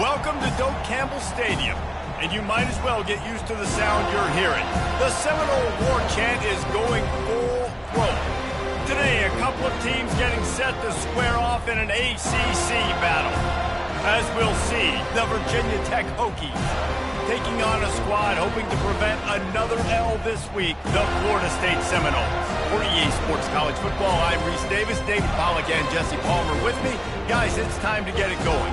Welcome to Doak Campbell Stadium, and you might as well get used to the sound you're hearing. The Seminole War Chant is going full throat. Today, a couple of teams getting set to square off in an ACC battle. As we'll see, the Virginia Tech Hokies taking on a squad hoping to prevent another L this week, the Florida State Seminoles. For EA Sports College Football, I'm Reese Davis, David Pollack, and Jesse Palmer with me. Guys, it's time to get it going.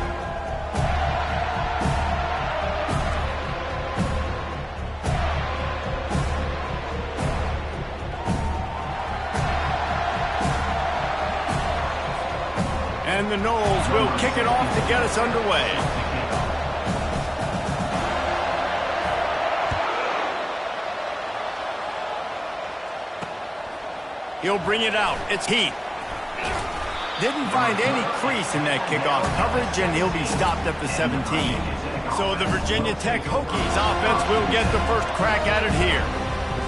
And the Noles will kick it off to get us underway. He'll bring it out. It's Heath. Didn't find any crease in that kickoff coverage, and he'll be stopped at the 17. So the Virginia Tech Hokies offense will get the first crack at it here.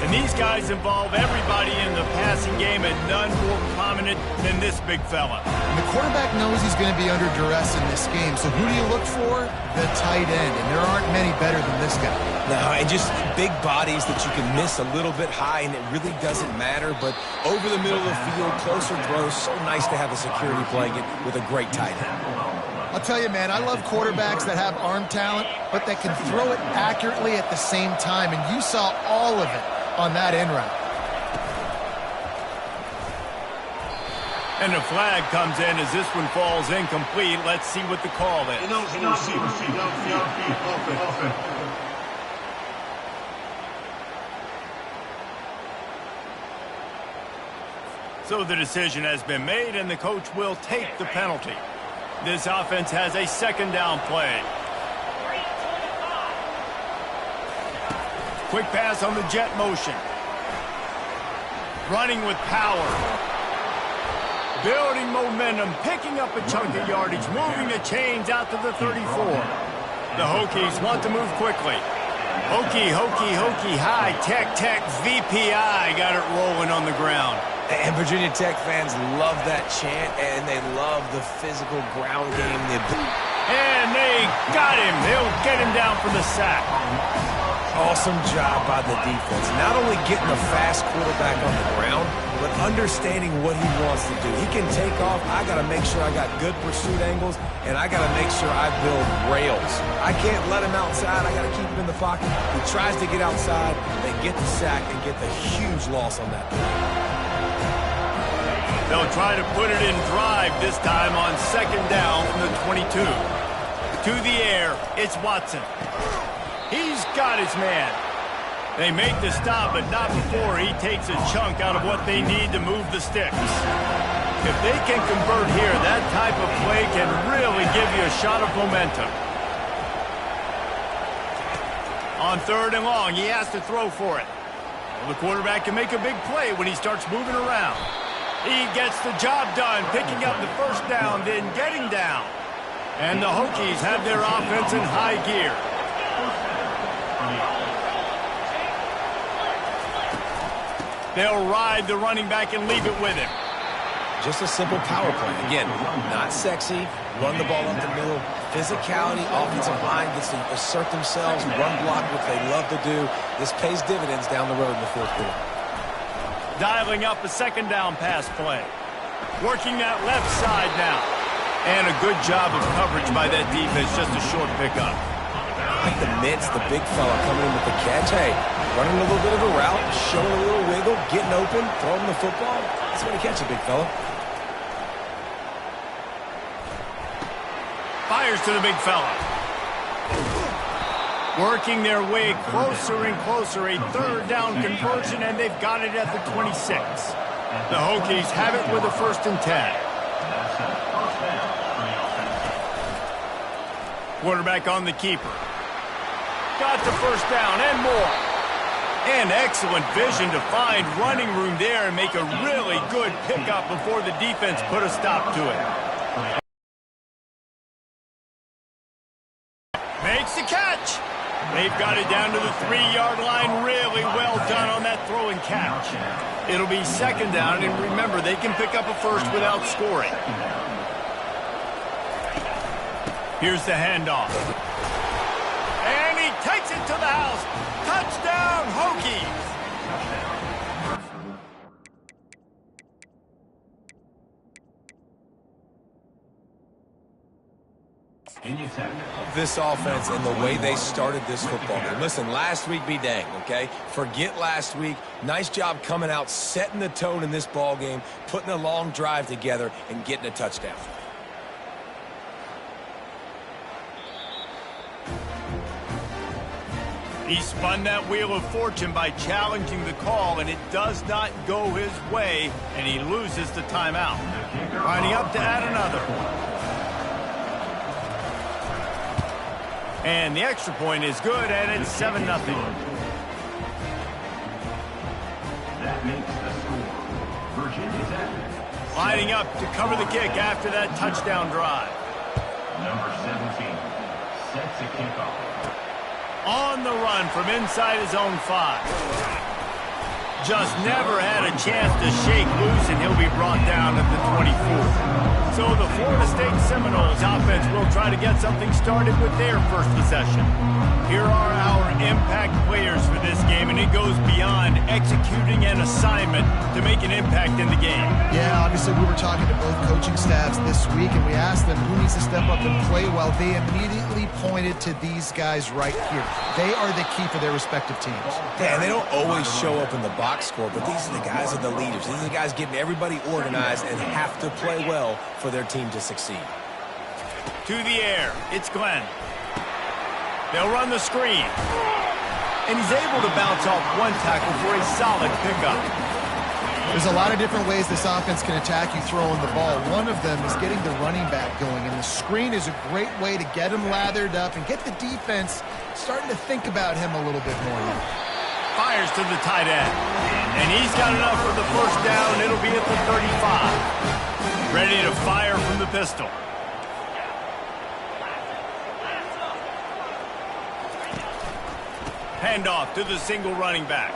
And these guys involve everybody in the passing game, and none more prominent than this big fella. And the quarterback knows he's going to be under duress in this game, so who do you look for? The tight end, and there aren't many better than this guy. No, and just big bodies that you can miss a little bit high, and it really doesn't matter, but over the middle of the field, closer throws, so nice to have a security blanket with a great tight end. I'll tell you, man, I love quarterbacks that have arm talent, but that can throw it accurately at the same time, and you saw all of it on that end route. And the flag comes in as this one falls incomplete. Let's see what the call is. So the decision has been made, and the coach will take the penalty. This offense has a second down play. Quick pass on the jet motion. Running with power. Building momentum, picking up a chunk of yardage, moving the chains out to the 34. The Hokies want to move quickly. Hokie, high, tech, VPI got it rolling on the ground. And Virginia Tech fans love that chant, and they love the physical ground game. And they got him. They'll get him down for the sack. Awesome job by the defense. Not only getting a fast quarterback on the ground, but understanding what he wants to do. He can take off. I got to make sure I got good pursuit angles, and I got to make sure I build rails. I can't let him outside. I got to keep him in the pocket. He tries to get outside, then get the sack and get the huge loss on that play. They'll try to put it in drive this time on second down from the 22. To the air, it's Watson. He's got his man. They make the stop, but not before he takes a chunk out of what they need to move the sticks. If they can convert here, that type of play can really give you a shot of momentum. On third and long, he has to throw for it. Well, the quarterback can make a big play when he starts moving around. He gets the job done, picking up the first down, then getting down. And the Hokies have their offense in high gear. They'll ride the running back and leave it with him. Just a simple power play. Again, not sexy. Run the ball up the middle. Physicality, offensive line gets to assert themselves, run block, which they love to do. This pays dividends down the road in the fourth quarter. Dialing up a second down pass play. Working that left side now. And a good job of coverage by that defense, just a short pickup. Like the mitts, the big fella coming in with the catch. Hey, running a little bit of a route, showing a little wiggle, getting open, throwing the football. That's when he catches a big fella. Fires to the big fella. Working their way closer and closer, a third down conversion, and they've got it at the 26. The Hokies have it with a 1st and 10. Quarterback on the keeper. Got the first down and more. And excellent vision to find running room there and make a really good pickup before the defense put a stop to it. Makes the catch. They've got it down to the 3-yard line. Really well done on that throw and catch. It'll be second down, and remember, they can pick up a first without scoring. Here's the handoff. And he takes it to the house. Touchdown, Hokies. This offense and the way they started this football game. Listen, last week be dang, okay? Forget last week. Nice job coming out, setting the tone in this ball game, putting a long drive together, and getting a touchdown. He spun that wheel of fortune by challenging the call, and it does not go his way, and he loses the timeout. Lining up to add another. And the extra point is good, and it's 7-0. That makes the score. Virginia Tech. Lining up to cover the kick after that touchdown drive. Number 17 sets a kickoff. On the run from inside his own 5. Just never had a chance to shake loose, and he'll be brought down at the 24. So the Florida State Seminoles offense will try to get something started with their first possession. Here are our impact players for this game, and it goes beyond executing an assignment to make an impact in the game. Yeah, obviously we were talking to both coaching staffs this week, and we asked them who needs to step up and play well. They immediately pointed to these guys right here. They are the key for their respective teams. Yeah, and they don't always show up in the box score, but these are the guys that are the leaders. These are the guys getting everybody organized and have to play well for their team to succeed. To the air, it's Glenn. They'll run the screen. And he's able to bounce off one tackle for a solid pickup. There's a lot of different ways this offense can attack you throwing the ball. One of them is getting the running back going, and the screen is a great way to get him lathered up and get the defense starting to think about him a little bit more. Fires to the tight end. And he's got enough for the first down. It'll be at the 35. Ready to fire from the pistol. Handoff to the single running back.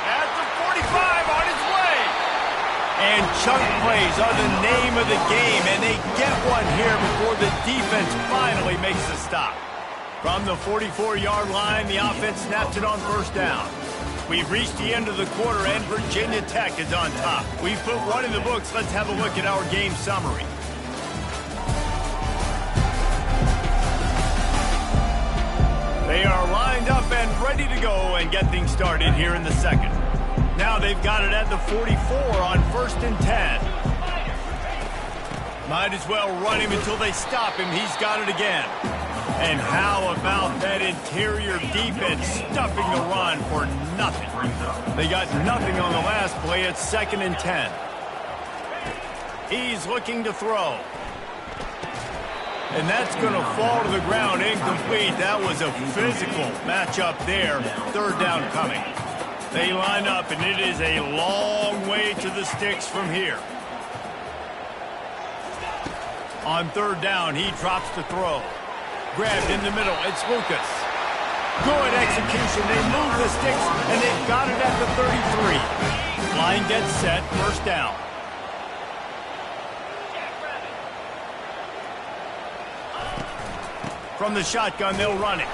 At the 45 on his way. And chunk plays are the name of the game, and they get one here before the defense finally makes a stop. From the 44-yard line, the offense snaps it on first down. We've reached the end of the quarter, and Virginia Tech is on top. We've put one in the books. Let's have a look at our game summary. They are lined up and ready to go and get things started here in the second. Now they've got it at the 44 on 1st and 10. Might as well run him until they stop him. He's got it again. And how about that interior defense stuffing the run for nothing? They got nothing on the last play. It's 2nd and 10. He's looking to throw. And that's going to fall to the ground incomplete. That was a physical matchup there. 3rd down coming. They line up, and it is a long way to the sticks from here. On 3rd down, he drops to throw. Grabbed in the middle, it's Lucas. Good execution, they move the sticks, and they've got it at the 33. Line gets set, 1st down. From the shotgun, they'll run it.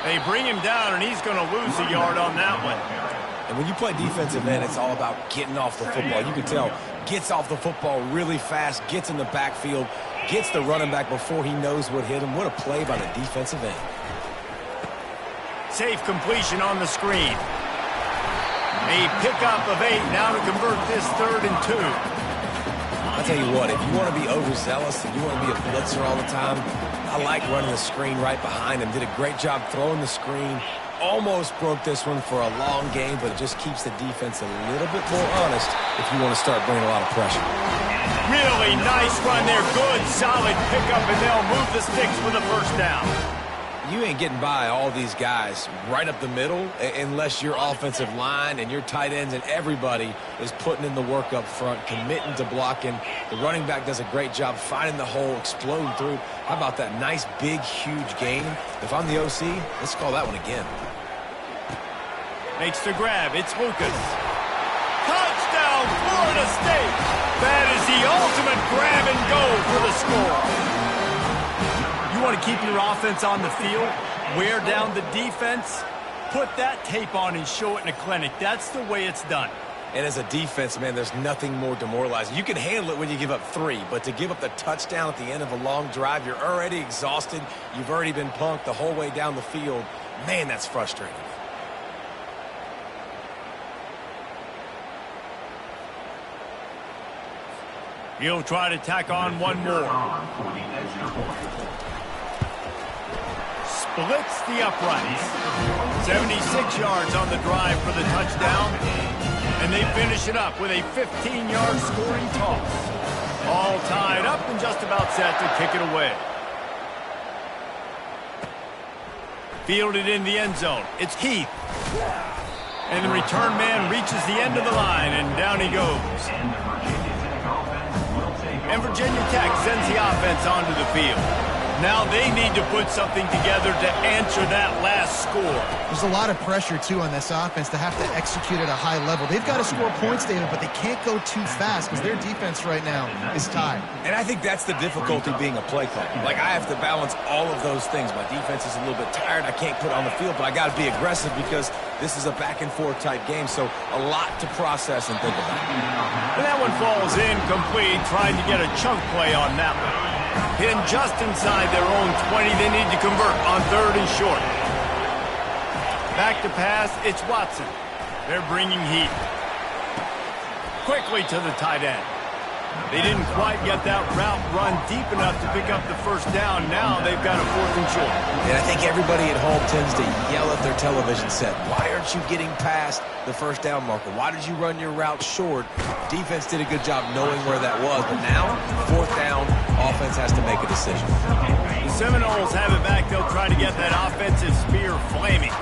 They bring him down, and he's going to lose a yard on that one. And when you play defensive end, it's all about getting off the football. You can tell, gets off the football really fast, gets in the backfield, gets the running back before he knows what hit him. What a play by the defensive end. Safe completion on the screen. A pickup of 8 now to convert this 3rd and 2. I'll tell you what, if you want to be overzealous and you want to be a blitzer all the time, I like running the screen right behind him. Did a great job throwing the screen. Almost broke this one for a long game, but it just keeps the defense a little bit more honest if you want to start bringing a lot of pressure. Really nice run there. Good, solid pickup, and they'll move the sticks for the 1st down. You ain't getting by all these guys right up the middle unless your offensive line and your tight ends and everybody is putting in the work up front, committing to blocking. The running back does a great job finding the hole, exploding through. How about that nice, big, huge gain? If I'm the OC, let's call that one again. Makes the grab. It's Lucas. Touchdown, Florida State. That is the ultimate grab and go for the score. want to keep your offense on the field, wear down the defense, put that tape on and show it in a clinic. That's the way it's done. And as a defense, man, there's nothing more demoralizing. You can handle it when you give up 3, but to give up the touchdown at the end of a long drive, you're already exhausted. You've already been punked the whole way down the field. Man, that's frustrating. He'll try to tack on one more. Splits the uprights. 76 yards on the drive for the touchdown. And they finish it up with a 15-yard scoring toss. All tied up and just about set to kick it away. Fielded in the end zone. It's Heath. And the return man reaches the end of the line, and down he goes. And Virginia Tech sends the offense onto the field. Now they need to put something together to answer that last score. There's a lot of pressure, too, on this offense to have to execute at a high level. They've got to score points, David, but they can't go too fast because their defense right now is tied. And I think that's the difficulty being a play caller. Like, I have to balance all of those things. My defense is a little bit tired. I can't put it on the field, but I got to be aggressive because this is a back-and-forth type game, so a lot to process and think about. And that one falls incomplete, trying to get a chunk play on that one. Hidden just inside their own 20. They need to convert on 3rd and short. Back to pass, it's Watson. They're bringing heat. Quickly to the tight end. They didn't quite get that route run deep enough to pick up the first down. Now they've got a 4th and short. And I think everybody at home tends to yell at their television set. Why aren't you getting past the first down marker? Why did you run your route short? Defense did a good job knowing where that was. But now, 4th down, offense has to make a decision. The Seminoles have it back. They'll try to get that offensive spear flaming.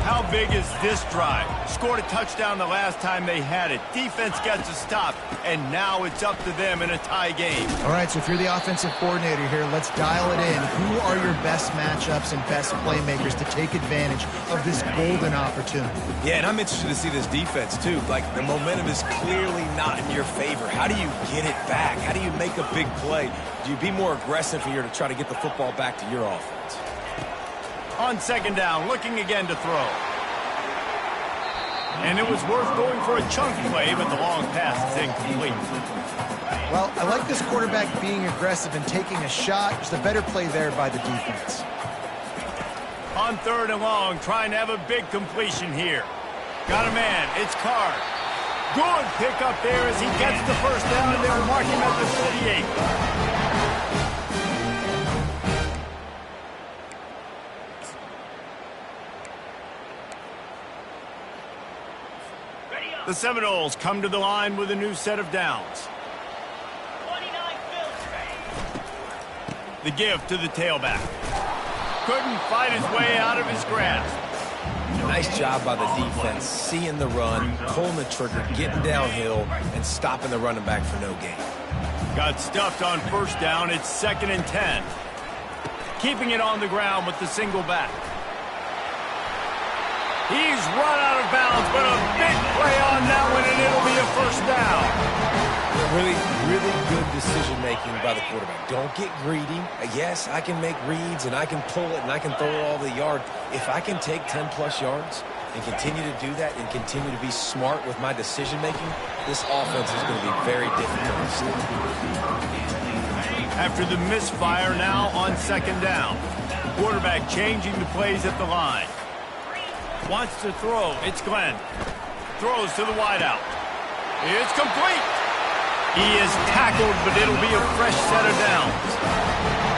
How big is this drive? Scored a touchdown the last time they had it. Defense gets a stop, and now it's up to them in a tie game. All right, so if you're the offensive coordinator here, let's dial it in. Who are your best matchups and best playmakers to take advantage of this golden opportunity? Yeah, and I'm interested to see this defense, too. Like, the momentum is clearly not in your favor. How do you get it back? How do you make a big play? Do you be more aggressive here to try to get the football back to your offense? On 2nd down, looking again to throw. And it was worth going for a chunk play, but the long pass is incomplete. Well, I like this quarterback being aggressive and taking a shot. Just a better play there by the defense. On 3rd and long, trying to have a big completion here. Got a man, it's Card. Good pick up there as he gets the first down, and they'll mark him at the 38. The Seminoles come to the line with a new set of downs. The give to the tailback. Couldn't fight his way out of his grasp. Nice job by the defense, seeing the run, pulling the trigger, getting downhill, and stopping the running back for no gain. Got stuffed on 1st down. It's 2nd and 10. Keeping it on the ground with the single back. He's run out of bounds, but a big play on that one, and it'll be a 1st down. Really, really good decision-making by the quarterback. Don't get greedy. Yes, I can make reads, and I can pull it, and I can throw it all the yard. If I can take 10-plus yards and continue to do that and continue to be smart with my decision-making, this offense is going to be very difficult to stop. After the misfire now on 2nd down. Quarterback changing the plays at the line. Wants to throw. It's Glenn. Throws to the wideout. It's complete. He is tackled, but it'll be a fresh set of downs.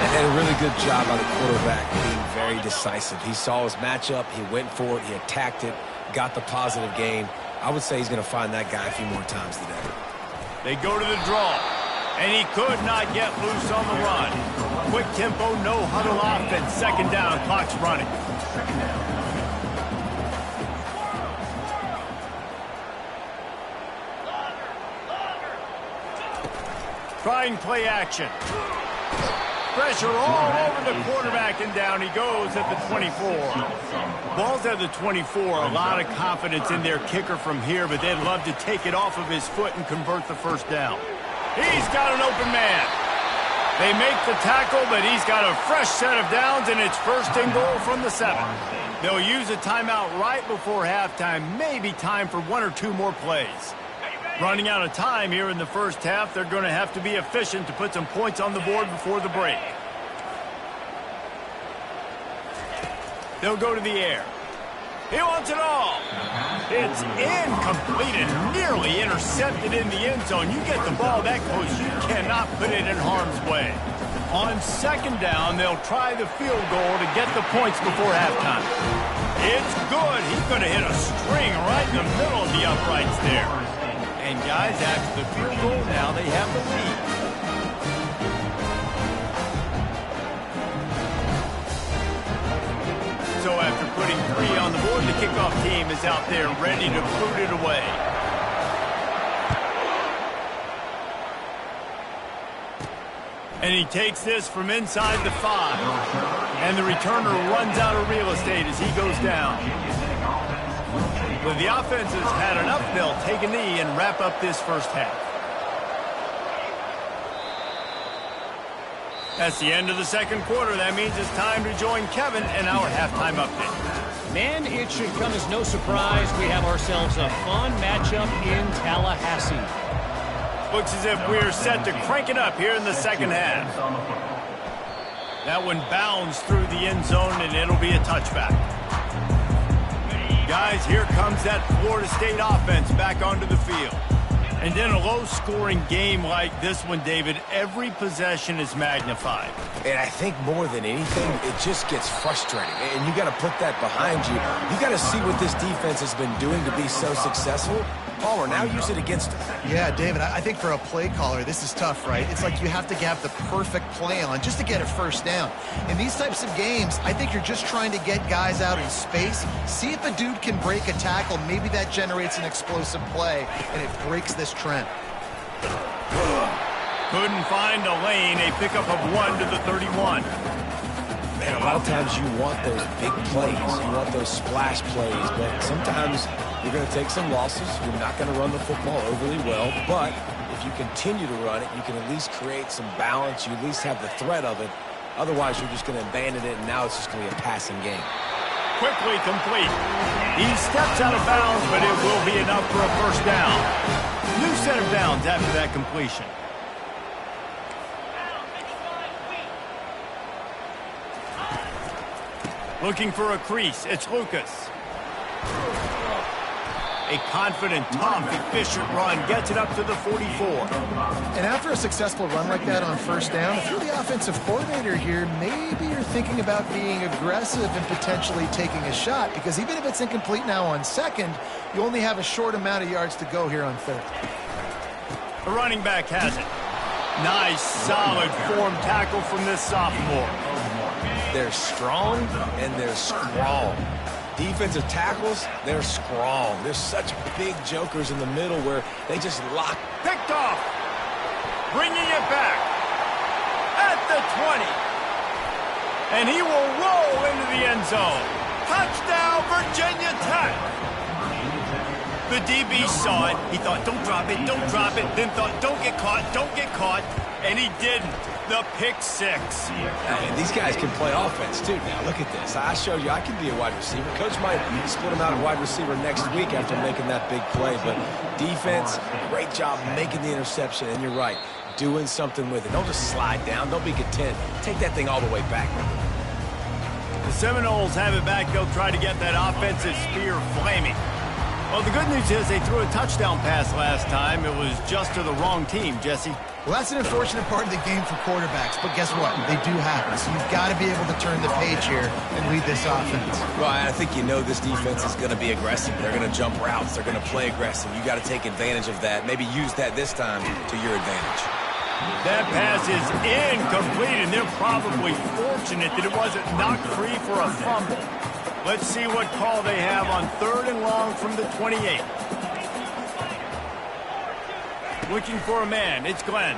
And a really good job by the quarterback being very decisive. He saw his matchup. He went for it. He attacked it. Got the positive gain. I would say he's going to find that guy a few more times today. They go to the draw. And he could not get loose on the run. Quick tempo, no huddle offense. 2nd down, clock's running. Trying play action. Pressure all over the quarterback, and down he goes at the 24. Ball's at the 24. A lot of confidence in their kicker from here, but they'd love to take it off of his foot and convert the 1st down. He's got an open man. They make the tackle, but he's got a fresh set of downs, and it's first and goal from the 7. They'll use a timeout right before halftime, maybe time for 1 or 2 more plays. Running out of time here in the first half, they're going to have to be efficient to put some points on the board before the break. They'll go to the air. He wants it all. It's incomplete and nearly intercepted in the end zone. You get the ball that close, you cannot put it in harm's way. On second down, they'll try the field goal to get the points before halftime. It's good. He's going to hit a string right in the middle of the uprights there. And guys, after the field goal, now they have the lead. So after putting 3 on the board, the kickoff team is out there ready to boot it away. And he takes this from inside the 5. And the returner runs out of real estate as he goes down. But the offense has had enough. They'll take a knee and wrap up this first half. That's the end of the second quarter. That means it's time to join Kevin in our halftime update. Man, it should come as no surprise we have ourselves a fun matchup in Tallahassee. Looks as if we're set to crank it up here in the second half. That one bounds through the end zone, and it'll be a touchback. Guys, here comes that Florida State offense back onto the field. And in a low-scoring game like this one, David, every possession is magnified. And I think more than anything, it just gets frustrating. And you got to put that behind you. You got to see what this defense has been doing to be so successful. Palmer, now use it against him. Yeah, David, I think for a play caller, this is tough, right? It's like you have to have the perfect play on just to get a first down. In these types of games, I think you're just trying to get guys out in space, see if a dude can break a tackle. Maybe that generates an explosive play, and it breaks this trend. Couldn't find a lane. A pickup of 1 to the 31. Man, a lot of times you want those big plays. You want those splash plays, but sometimes you're going to take some losses. You're not going to run the football overly well, but if you continue to run it, you can at least create some balance. You at least have the threat of it. Otherwise, you're just going to abandon it, and now it's just going to be a passing game. Quickly complete. He steps out of bounds, but it will be enough for a first down. New set of downs after that completion. Looking for a crease. It's Lucas. A confident, tough, efficient run gets it up to the 44. And after a successful run like that on first down, if you're the offensive coordinator here, maybe you're thinking about being aggressive and potentially taking a shot, because even if it's incomplete now on second, you only have a short amount of yards to go here on third. The running back has it. Nice, solid form tackle from this sophomore. They're strong and they're strong. Defensive tackles, they're strong. There's such big jokers in the middle where they just lock. Picked off. Bringing it back. At the 20. And he will roll into the end zone. Touchdown, Virginia Tech. The DB saw it. He thought, don't drop it, don't drop it. Then thought, don't get caught, don't get caught. And he didn't. The pick 6. And these guys can play offense, too. Now, look at this. I showed you I can be a wide receiver. Coach might split him out at wide receiver next week after making that big play. But defense, great job making the interception. And you're right, doing something with it. Don't just slide down. Don't be content. Take that thing all the way back. The Seminoles have it back. They'll try to get that offensive spear flaming. Well, the good news is they threw a touchdown pass last time. It was just to the wrong team, Jesse. Well, that's an unfortunate part of the game for quarterbacks, but guess what? They do happen. So you've got to be able to turn the page here and lead this offense. Well, I think you know this defense is going to be aggressive. They're going to jump routes. They're going to play aggressive. You got to take advantage of that. Maybe use that this time to your advantage. That pass is incomplete, and they're probably fortunate that it wasn't knocked free for a fumble. Let's see what call they have on 3rd and long from the 28. Looking for a man. It's Glenn.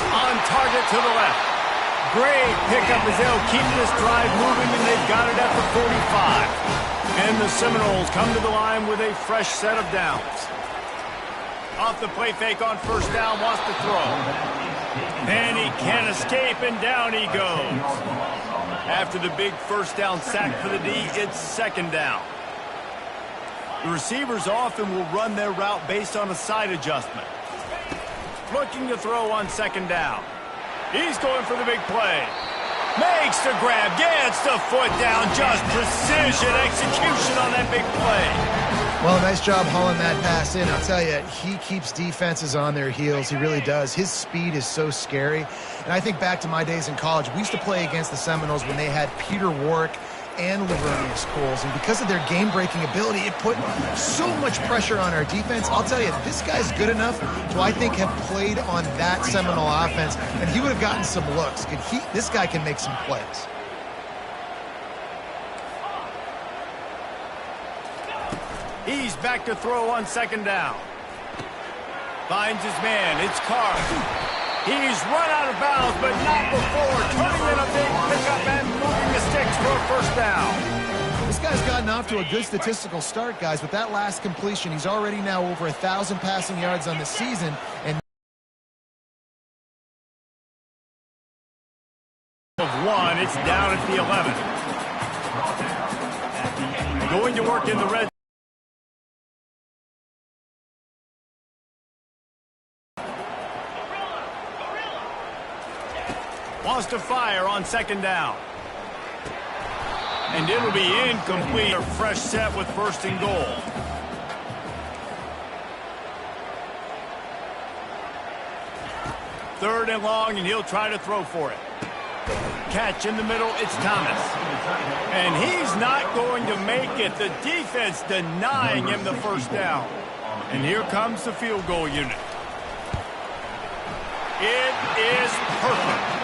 On target to the left. Great pickup as they'll keep this drive moving, and they've got it at the 45. And the Seminoles come to the line with a fresh set of downs. Off the play fake on first down, wants to throw. And he can't escape, and down he goes. After the big first down sack for the D, it's second down. The receivers often will run their route based on a side adjustment. Looking to throw on second down. He's going for the big play. Makes the grab, gets the foot down. Just precision execution on that big play. Well, nice job hauling that pass in. I'll tell you, he keeps defenses on their heels. He really does. His speed is so scary. And I think back to my days in college. We used to play against the Seminoles when they had Peter Warrick and Lavernius Coles, and because of their game-breaking ability, it put so much pressure on our defense. I'll tell you, this guy's good enough to, I think, have played on that Seminole offense, and he would have gotten some looks. This guy can make some plays. He's back to throw on second down. Finds his man. It's Carr. He's run out of bounds, but not before turning in a big pickup and moving the sticks for a first down. This guy's gotten off to a good statistical start, guys. With that last completion, he's already now over 1,000 passing yards on the season. And of one, it's down at the 11. Going to work in the red. Wants to fire on second down. And it'll be incomplete. A fresh set with first and goal. Third and long, and he'll try to throw for it. Catch in the middle, it's Thomas. And he's not going to make it. The defense denying him the first down. And here comes the field goal unit. It is perfect.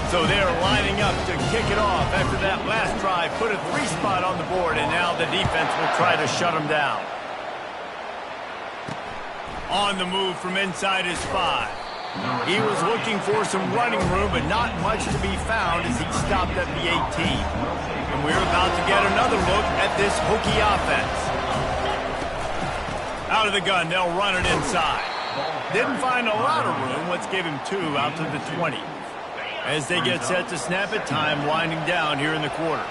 So they're lining up to kick it off after that last drive. Put a 3-spot on the board, and now the defense will try to shut them down. On the move from inside his 5. He was looking for some running room, but not much to be found as he stopped at the 18. And we're about to get another look at this Hokie offense. Out of the gun, they'll run it inside. Didn't find a lot of room. Let's give him 2 out to the 20. As they get set to snap it, time winding down here in the quarter.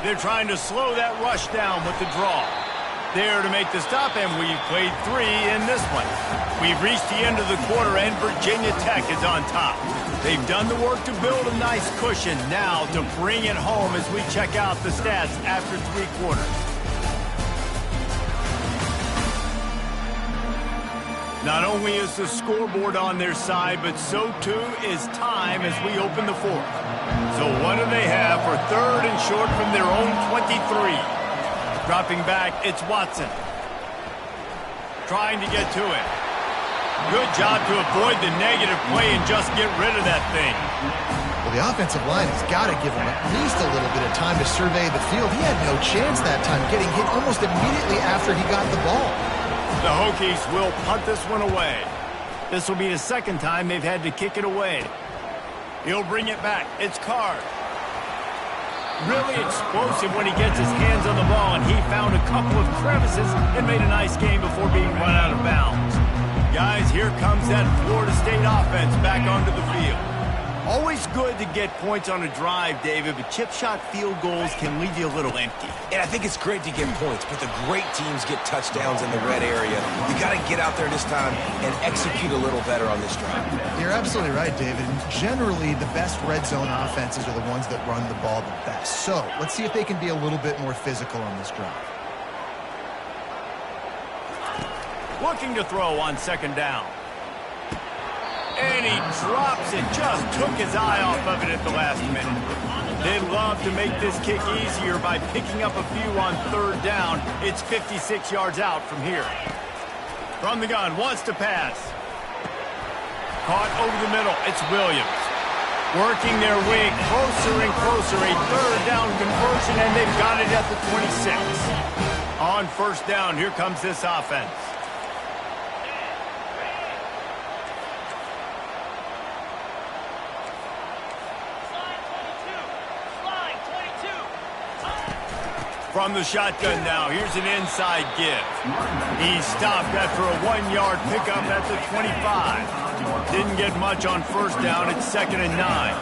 They're trying to slow that rush down with the draw. There to make the stop, and we've played 3 in this one. We've reached the end of the quarter, and Virginia Tech is on top. They've done the work to build a nice cushion. Now to bring it home as we check out the stats after 3 quarters. Not only is the scoreboard on their side, but so too is time as we open the 4th. So what do they have for third and short from their own 23? Dropping back, it's Watson. Trying to get to it. Good job to avoid the negative play and just get rid of that thing. Well, the offensive line has got to give him at least a little bit of time to survey the field. He had no chance that time, getting hit almost immediately after he got the ball. The Hokies will punt this one away. This will be the second time they've had to kick it away. He'll bring it back. It's Carr. Really explosive when he gets his hands on the ball, and he found a couple of crevices and made a nice game before being run out of bounds. Guys, here comes that Florida State offense back onto the field. Always good to get points on a drive, David, but chip shot field goals can leave you a little empty. And I think it's great to get points, but the great teams get touchdowns in the red area. You got to get out there this time and execute a little better on this drive. You're absolutely right, David. Generally, the best red zone offenses are the ones that run the ball the best. So let's see if they can be a little bit more physical on this drive. Looking to throw on second down. And he drops it, just took his eye off of it at the last minute. They'd love to make this kick easier by picking up a few on third down. It's 56 yards out from here. From the gun, wants to pass. Caught over the middle, it's Williams. Working their way closer and closer, a third down conversion, and they've got it at the 26. On first down, here comes this offense. From the shotgun now, here's an inside give. He's stopped after a 1-yard pickup at the 25. Didn't get much on first down. It's 2nd and 9.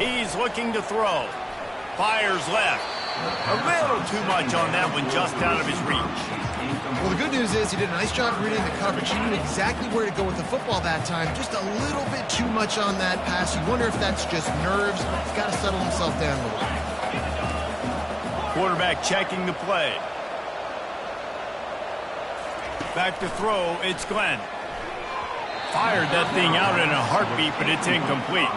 He's looking to throw. Fires left. A little too much on that one, just out of his reach. Well, the good news is he did a nice job reading the coverage. He knew exactly where to go with the football that time. Just a little bit too much on that pass. You wonder if that's just nerves. He's got to settle himself down a little bit. Quarterback checking the play. Back to throw, it's Glenn. Fired that thing out in a heartbeat, but it's incomplete.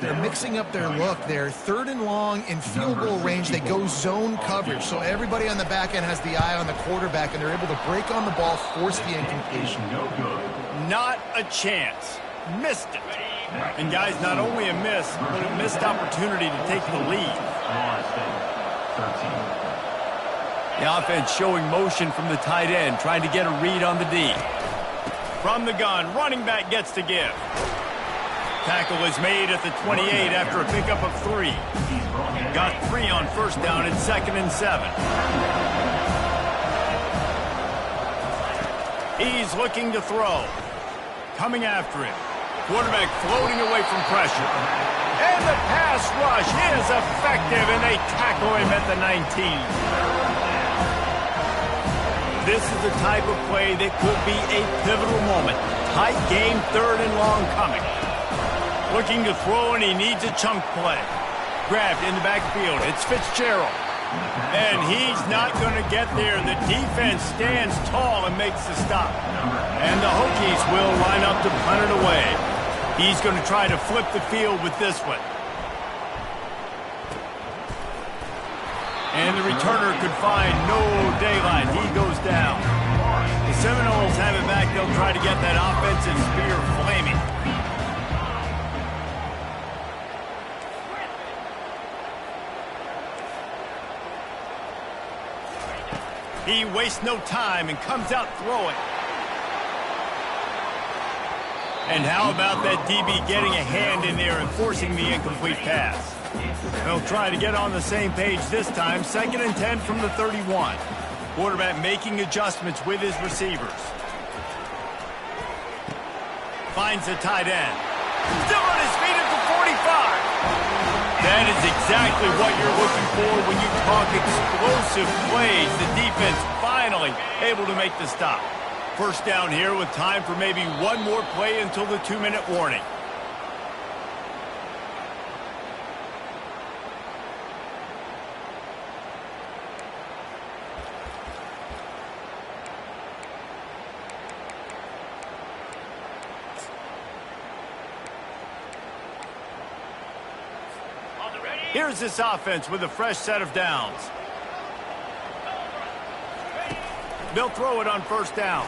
They're mixing up their look. They're 3rd and long in field goal range. They go zone coverage. So everybody on the back end has the eye on the quarterback, and they're able to break on the ball, force the incompletion. Not a chance. Missed it. And guys, not only a miss, but a missed opportunity to take the lead. The offense showing motion from the tight end, trying to get a read on the D. From the gun, running back gets to give. Tackle is made at the 28 after a pickup of 3. Got 3 on first down. It's 2nd and 7. He's looking to throw. Coming after him. Quarterback floating away from pressure. And the pass rush is effective, and they tackle him at the 19. This is the type of play that could be a pivotal moment. Tight game, 3rd and long coming. Looking to throw, and he needs a chunk play. Grabbed in the backfield. It's Fitzgerald. And he's not going to get there. The defense stands tall and makes the stop. And the Hokies will line up to punt it away. He's going to try to flip the field with this one. And the returner could find no daylight. He goes down. The Seminoles have it back. They'll try to get that offensive spear flaming. He wastes no time and comes out throwing. And how about that DB getting a hand in there and forcing the incomplete pass? They'll try to get on the same page this time. 2nd and 10 from the 31. Quarterback making adjustments with his receivers. Finds the tight end. Still on his feet at the 45. That is exactly what you're looking for when you talk explosive plays. The defense finally able to make the stop. First down here with time for maybe one more play until the 2-minute warning. Here's this offense with a fresh set of downs. They'll throw it on first down.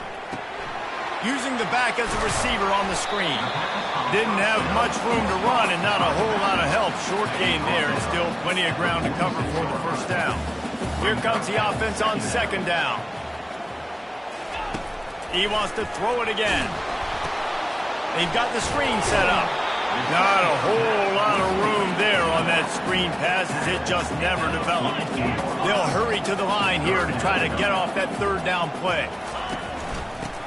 Using the back as a receiver on the screen. Didn't have much room to run and not a whole lot of help. Short gain there and still plenty of ground to cover for the first down. Here comes the offense on 2nd down. He wants to throw it again. They've got the screen set up. Not a whole lot of room there on that screen pass as it just never developed. They'll hurry to the line here to try to get off that 3rd down play.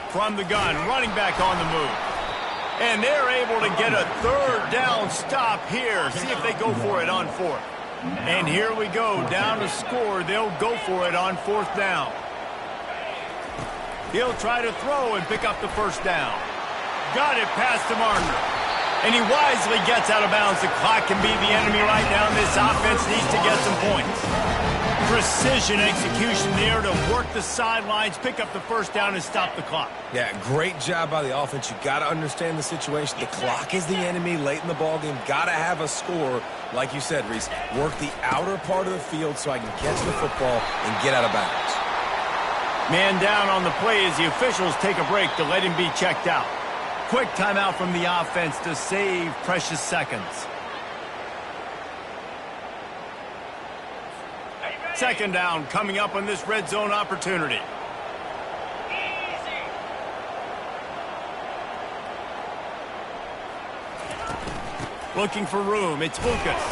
From the gun, running back on the move. And they're able to get a 3rd down stop here. See if they go for it on 4th. And here we go, down to score. They'll go for it on 4th down. He'll try to throw and pick up the first down. Got it past the marker. And he wisely gets out of bounds. The clock can be the enemy right now. This offense needs to get some points. Precision execution there to work the sidelines, pick up the first down, and stop the clock. Yeah, great job by the offense. You got to understand the situation. The clock is the enemy late in the ballgame. Got to have a score. Like you said, Reese, work the outer part of the field so I can catch the football and get out of bounds. Man down on the play as the officials take a break to let him be checked out. Quick timeout from the offense to save precious seconds. Second down coming up on this red zone opportunity. Looking for room, it's Lucas.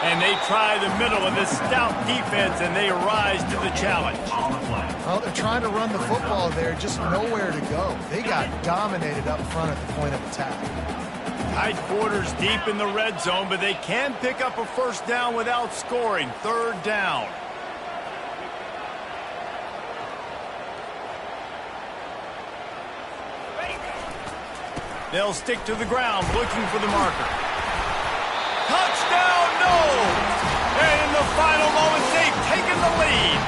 And they try the middle of this stout defense, and they rise to the challenge. Well, they're trying to run the football there, just nowhere to go. They got dominated up front at the point of attack. Tight quarters deep in the red zone, but they can pick up a first down without scoring. Third down. They'll stick to the ground, looking for the marker. Touchdown, no! And in the final moments, they've taken the lead.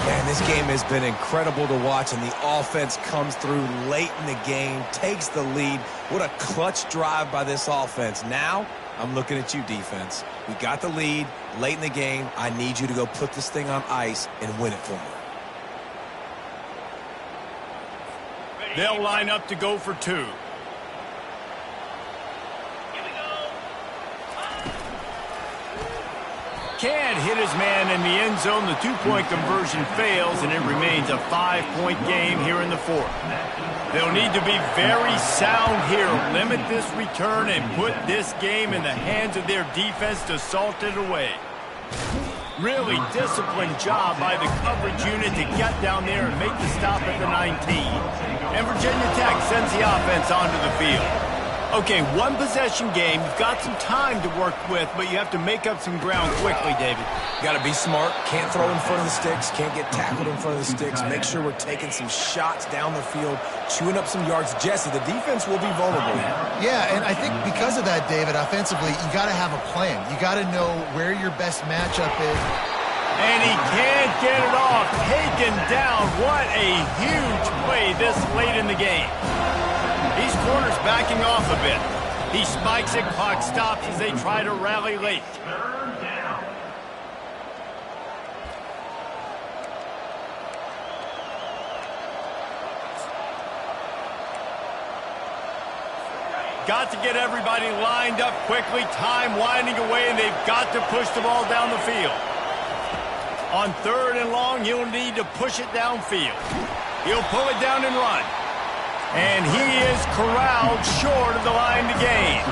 Man, this game has been incredible to watch, and the offense comes through late in the game, takes the lead. What a clutch drive by this offense. Now, I'm looking at you, defense. We got the lead late in the game. I need you to go put this thing on ice and win it for me. They'll line up to go for two. Can't hit his man in the end zone. The two-point conversion fails, and it remains a 5-point game here in the fourth. They'll need to be very sound here. Limit this return and put this game in the hands of their defense to salt it away. Really disciplined job by the coverage unit to get down there and make the stop at the 19. And Virginia Tech sends the offense onto the field. Okay, one possession game. You've got some time to work with, but you have to make up some ground quickly, David. Got to be smart. Can't throw in front of the sticks. Can't get tackled in front of the sticks. Make sure we're taking some shots down the field, chewing up some yards. Jesse, the defense will be vulnerable. Yeah, and I think because of that, David, offensively, you got to have a plan. You got to know where your best matchup is. And he can't get it off. Taken down. What a huge play this late in the game. These corners backing off a bit. He spikes it, clock stops as they try to rally late. Third down. Got to get everybody lined up quickly. Time winding away, and they've got to push the ball down the field. On third and long, he'll need to push it downfield. He'll pull it down and run. And he is corralled short of the line to gain.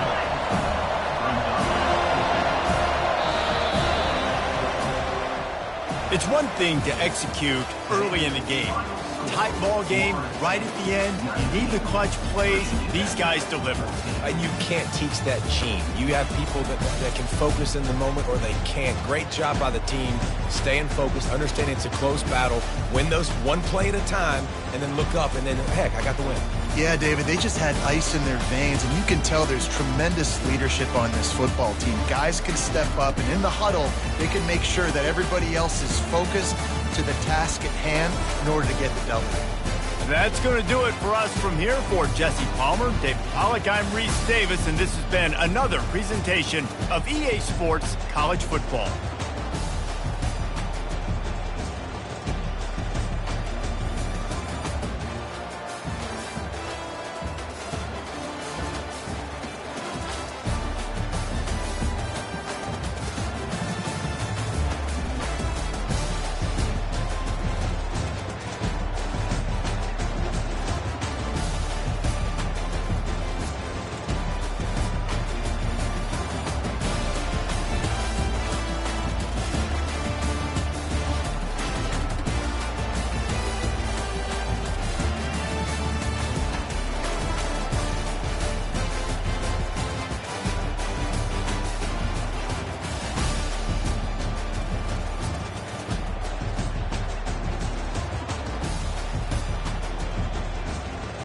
It's one thing to execute early in the game. Tight ball game, right at the end. You need the clutch plays. These guys deliver. And you can't teach that gene. You have people that can focus in the moment or they can't. Great job by the team. Staying focused, understanding it's a close battle. Win those one play at a time, and then look up, and then, heck, I got the win. Yeah, David, they just had ice in their veins, and you can tell there's tremendous leadership on this football team. Guys can step up, and in the huddle, they can make sure that everybody else is focused to the task at hand in order to get the W. That's going to do it for us from here. For Jesse Palmer, Dave Pollock, I'm Reese Davis, and this has been another presentation of EA Sports College Football.